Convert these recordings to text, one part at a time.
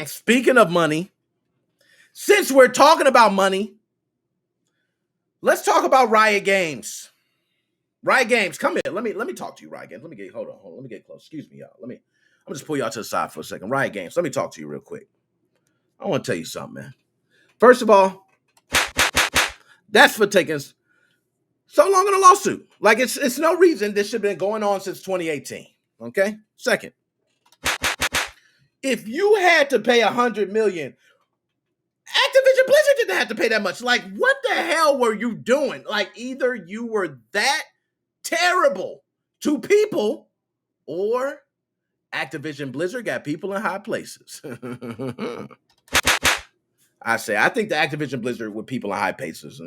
Speaking of money, since we're talking about money, let's talk about Riot Games. Riot Games, come here. Let me talk to you, Riot Games. Hold on. Let me get close. Excuse me, y'all. I'm just pull y'all to the side for a second. Riot Games, let me talk to you real quick. I want to tell you something, man. First of all, that's for taking so long in a lawsuit. Like it's no reason this should have been going on since 2018. Okay. Second, if you had to pay $100 million, Activision Blizzard didn't have to pay that much. Like, what the hell were you doing? Like, either you were that terrible to people, or Activision Blizzard got people in high places. I think the Activision Blizzard with people in high places,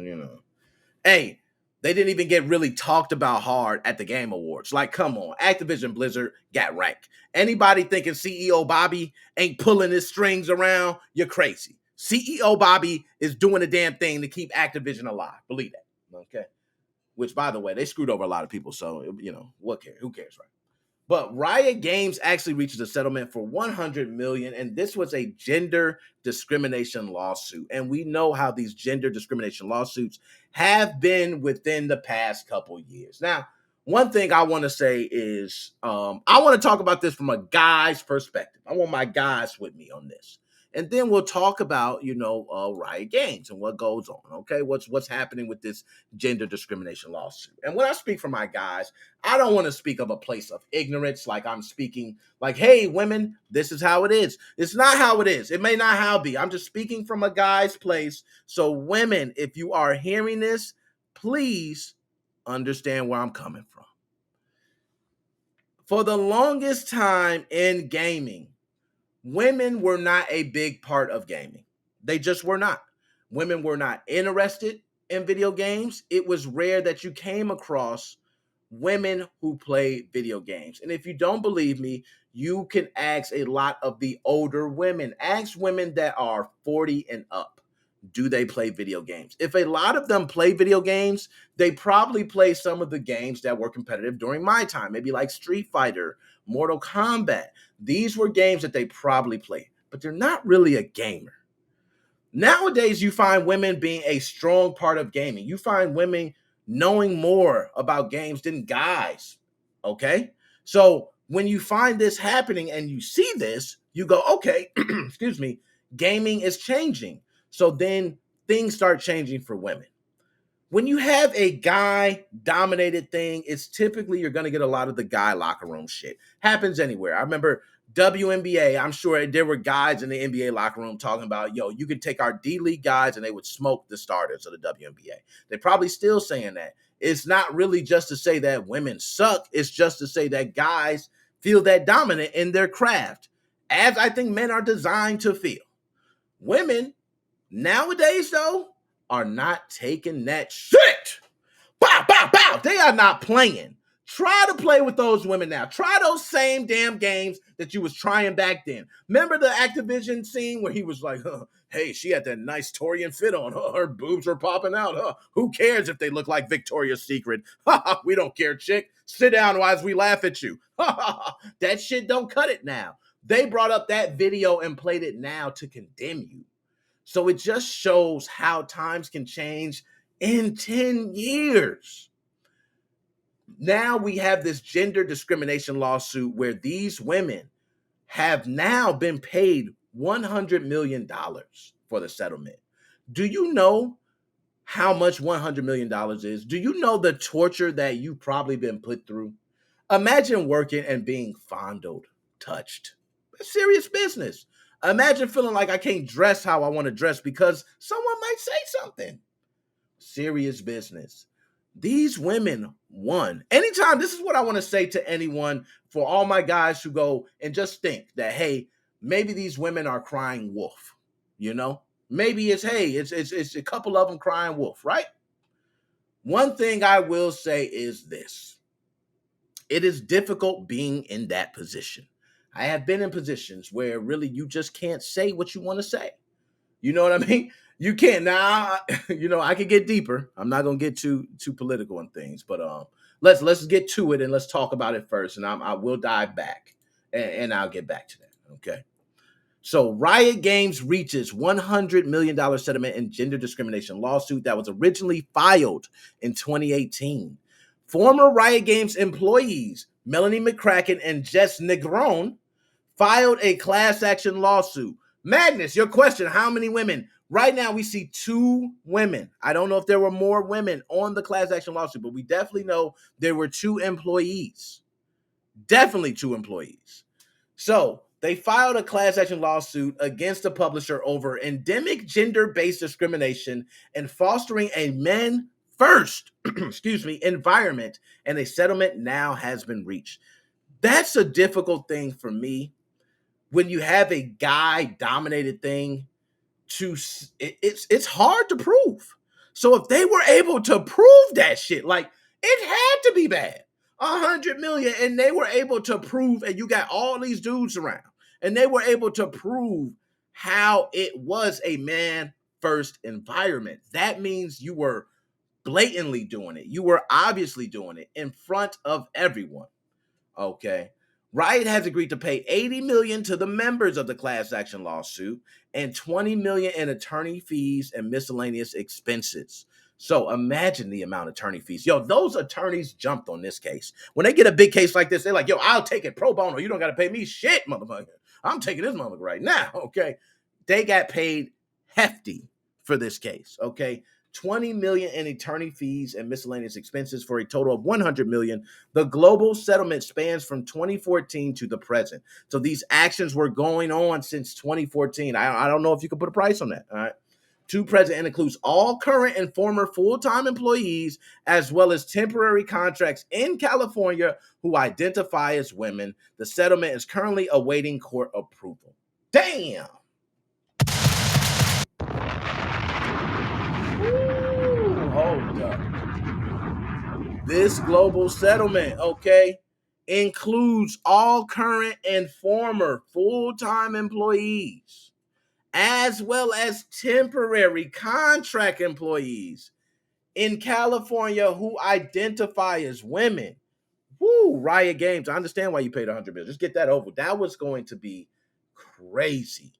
Hey, they didn't even get really talked about hard at the Game Awards. Like, come on, Activision Blizzard got ranked. Anybody thinking CEO Bobby ain't pulling his strings around, you're crazy. CEO Bobby is doing a damn thing to keep Activision alive. Believe that, okay? Which, by the way, they screwed over a lot of people, so, what cares? Who cares, right? But Riot Games actually reaches a settlement for $100 million, and this was a gender discrimination lawsuit. And we know how these gender discrimination lawsuits have been within the past couple years. Now, one thing I want to say is I want to talk about this from a guy's perspective. I want my guys with me on this. And then we'll talk about, Riot Games and what goes on, okay? What's happening with this gender discrimination lawsuit. And when I speak for my guys, I don't want to speak of a place of ignorance, like I'm speaking like, hey, women, this is how it is. It's not how it is. It may not how it be. I'm just speaking from a guy's place. So women, if you are hearing this, please understand where I'm coming from. For the longest time in gaming, women were not a big part of gaming. They just were not. Women were not interested in video games. It was rare that you came across women who play video games. And if you don't believe me, you can ask a lot of the older women. Ask women that are 40 and up. Do they play video games? If a lot of them play video games, they probably play some of the games that were competitive during my time, maybe like Street Fighter, Mortal Kombat. These were games that they probably played, but they're not really a gamer. Nowadays, you find women being a strong part of gaming. You find women knowing more about games than guys, okay? So when you find this happening and you see this, you go, okay, excuse me, gaming is changing. So then things start changing for women. When you have a guy-dominated thing, it's typically you're going to get a lot of the guy locker room shit. Happens anywhere. I remember WNBA, I'm sure there were guys in the NBA locker room talking about, you could take our D-League guys and they would smoke the starters of the WNBA. They're probably still saying that. It's not really just to say that women suck. It's just to say that guys feel that dominant in their craft, as I think men are designed to feel. Women, nowadays, though, are not taking that shit. Bow, bow, bow. They are not playing. Try to play with those women now. Try those same damn games that you was trying back then. Remember the Activision scene where he was like, hey, she had that nice Torian fit on. Her boobs were popping out. Who cares if they look like Victoria's Secret? We don't care, chick. Sit down as we laugh at you. That shit don't cut it now. They brought up that video and played it now to condemn you. So it just shows how times can change in 10 years. Now we have this gender discrimination lawsuit where these women have now been paid $100 million for the settlement. Do you know how much $100 million is? Do you know the torture that you've probably been put through? Imagine working and being fondled, touched. It's serious business. Imagine feeling like I can't dress how I want to dress because someone might say something. Serious business. These women won. Anytime, this is what I want to say to anyone, for all my guys who go and just think that, hey, maybe these women are crying wolf, Maybe it's a couple of them crying wolf, right? One thing I will say is this. It is difficult being in that position. I have been in positions where really you just can't say what you want to say. You know what I mean? You can't. Now, I could get deeper. I'm not gonna get too political and things, but let's get to it and let's talk about it first, and I will dive back and I'll get back to that. Okay. So Riot Games reaches $100 million settlement in gender discrimination lawsuit that was originally filed in 2018. Former Riot Games employees, Melanie McCracken and Jess Negrón, filed a class action lawsuit. Magnus, your question, how many women? Right now, we see 2 women. I don't know if there were more women on the class action lawsuit, but we definitely know there were 2 employees. Definitely 2 employees. So they filed a class action lawsuit against the publisher over endemic gender-based discrimination and fostering a men first, environment, and a settlement now has been reached. That's a difficult thing for me when you have a guy dominated thing to it's hard to prove. So if they were able to prove that shit, like it had to be bad. 100 million, and they were able to prove, and you got all these dudes around, and they were able to prove how it was a man first environment. That means you were blatantly doing it. You were obviously doing it in front of everyone. Okay. Riot has agreed to pay 80 million to the members of the class action lawsuit and 20 million in attorney fees and miscellaneous expenses. So imagine the amount of attorney fees. Yo, those attorneys jumped on this case. When they get a big case like this, they're like, yo, I'll take it pro bono. You don't got to pay me shit, motherfucker. I'm taking this motherfucker right now. Okay. They got paid hefty for this case. Okay. 20 million in attorney fees and miscellaneous expenses for a total of 100 million. The global settlement spans from 2014 to the present. So these actions were going on since 2014. I don't know if you can put a price on that. All right. To present and includes all current and former full-time employees, as well as temporary contracts in California who identify as women. The settlement is currently awaiting court approval. Damn. Ooh, hold up. This global settlement, okay, includes all current and former full-time employees, as well as temporary contract employees in California who identify as women. Woo, Riot Games. I understand why you paid 100 million. Just get that over. That was going to be crazy.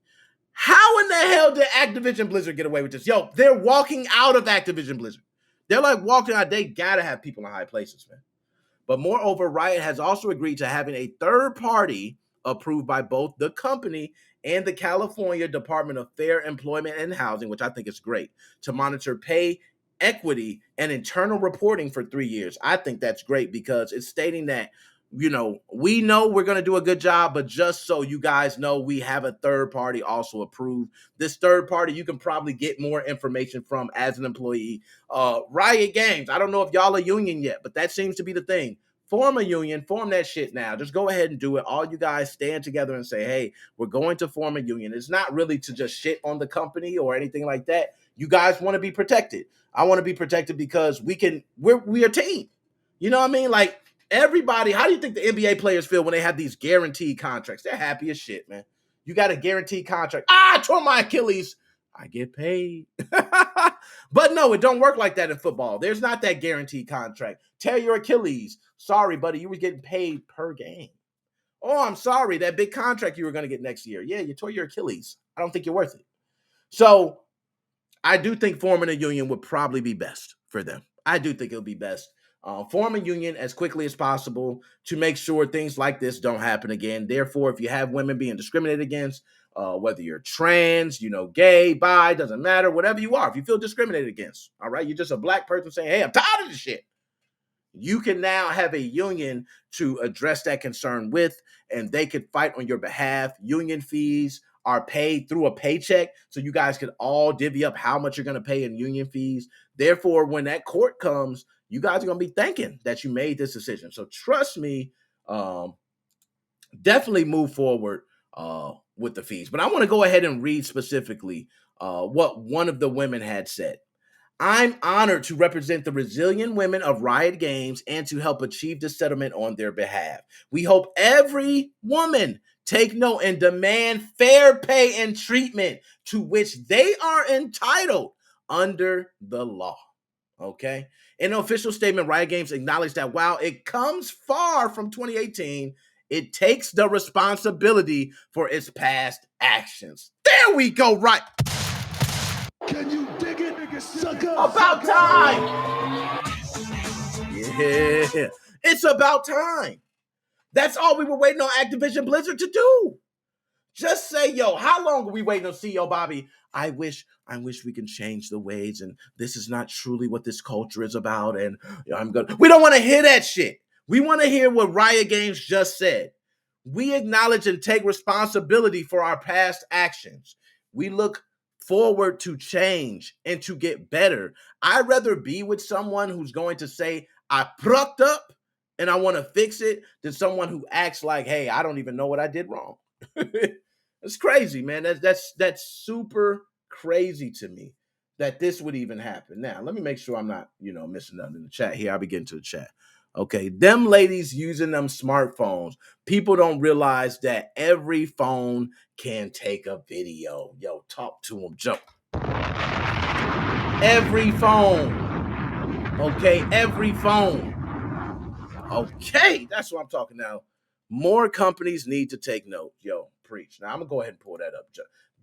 How in the hell did Activision Blizzard get away with this? Yo, they're walking out of Activision Blizzard. They're like walking out. They gotta have people in high places, man. But moreover, Riot has also agreed to having a third party approved by both the company and the California Department of Fair Employment and Housing, which I think is great, to monitor pay, equity, and internal reporting for 3 years. I think that's great because it's stating that, we know we're going to do a good job, but just so you guys know, we have a third party also approved. This third party, you can probably get more information from as an employee. Riot Games, I don't know if y'all are union yet, but that seems to be the thing. Form a union, form that shit now. Just go ahead and do it. All you guys stand together and say, hey, we're going to form a union. It's not really to just shit on the company or anything like that. You guys want to be protected. I want to be protected because we're a team. You know what I mean? Like, everybody, how do you think the NBA players feel when they have these guaranteed contracts? They're happy as shit, man. You got a guaranteed contract. I tore my Achilles. I get paid. But no, it don't work like that in football. There's not that guaranteed contract. Tear your Achilles. Sorry, buddy, you were getting paid per game. Oh, I'm sorry, that big contract you were going to get next year. Yeah, you tore your Achilles. I don't think you're worth it. So I do think forming a union would probably be best for them. I do think it'll be best. Form a union as quickly as possible to make sure things like this don't happen again. Therefore, if you have women being discriminated against, whether you're trans, gay, bi, doesn't matter, whatever you are, if you feel discriminated against, all right, you're just a black person saying, hey, I'm tired of this shit. You can now have a union to address that concern with, and they could fight on your behalf. Union fees are paid through a paycheck, so you guys could all divvy up how much you're going to pay in union fees. Therefore, when that court comes, you guys are going to be thinking that you made this decision. So trust me, definitely move forward with the fees. But I want to go ahead and read specifically what one of the women had said. I'm honored to represent the resilient women of Riot Games and to help achieve this settlement on their behalf. We hope every woman take note and demand fair pay and treatment to which they are entitled under the law. Okay? In an official statement, Riot Games acknowledged that while it comes far from 2018, It takes the responsibility for its past actions. There we go, right. Can you dig it, sucker? About time. Yeah, it's about time. That's all we were waiting on Activision Blizzard to do. Just say, yo, how long are we waiting on CEO Bobby? I wish we can change the ways, and this is not truly what this culture is about. And we don't want to hear that shit. We want to hear what Riot Games just said. We acknowledge and take responsibility for our past actions. We look forward to change and to get better. I'd rather be with someone who's going to say, I plucked up and I want to fix it, than someone who acts like, hey, I don't even know what I did wrong. It's crazy, man. That's super crazy to me that this would even happen. Now, let me make sure I'm not, missing nothing in the chat here. I'll be getting to the chat. Okay, them ladies using them smartphones. People don't realize that every phone can take a video. Yo, talk to them, Joe. Every phone. Okay, every phone. Okay, that's what I'm talking now. More companies need to take note. Yo, preach. Now, I'm going to go ahead and pull that up.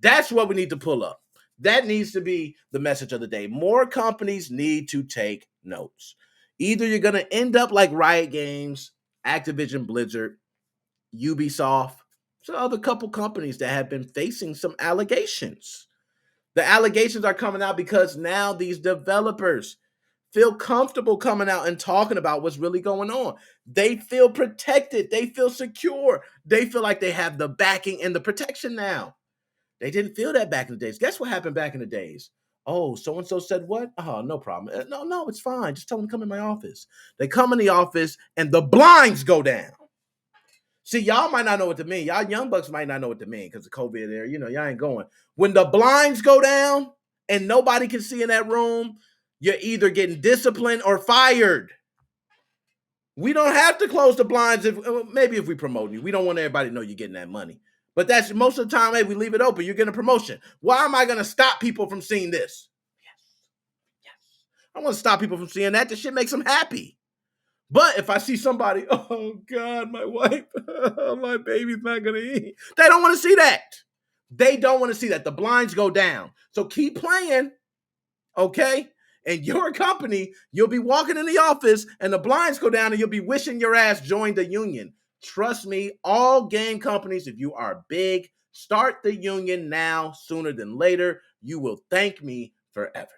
That's what we need to pull up. That needs to be the message of the day. More companies need to take notes. Either you're going to end up like Riot Games, Activision Blizzard, Ubisoft, some other couple companies that have been facing some allegations. The allegations are coming out because now these developers feel comfortable coming out and talking about what's really going on. They feel protected. They feel secure. They feel like they have the backing and the protection now. They didn't feel that back in the days. Guess what happened back in the days? Oh, so-and-so said what? Oh, no problem. No, it's fine. Just tell them to come in my office. They come in the office and the blinds go down. See, y'all might not know what to mean. Y'all young bucks might not know what to mean because of COVID there. Y'all ain't going. When the blinds go down and nobody can see in that room, you're either getting disciplined or fired. We don't have to close the blinds maybe if we promote you. We don't want everybody to know you're getting that money. But that's most of the time, hey, we leave it open. You're getting a promotion. Why am I going to stop people from seeing this? Yes. I want to stop people from seeing that. This shit makes them happy. But if I see somebody, oh God, my wife, my baby's not going to eat. They don't want to see that. They don't want to see that. The blinds go down. So keep playing, okay? And your company, you'll be walking in the office and the blinds go down and you'll be wishing your ass joined the union. Trust me, all game companies, if you are big, start the union now sooner than later. You will thank me forever.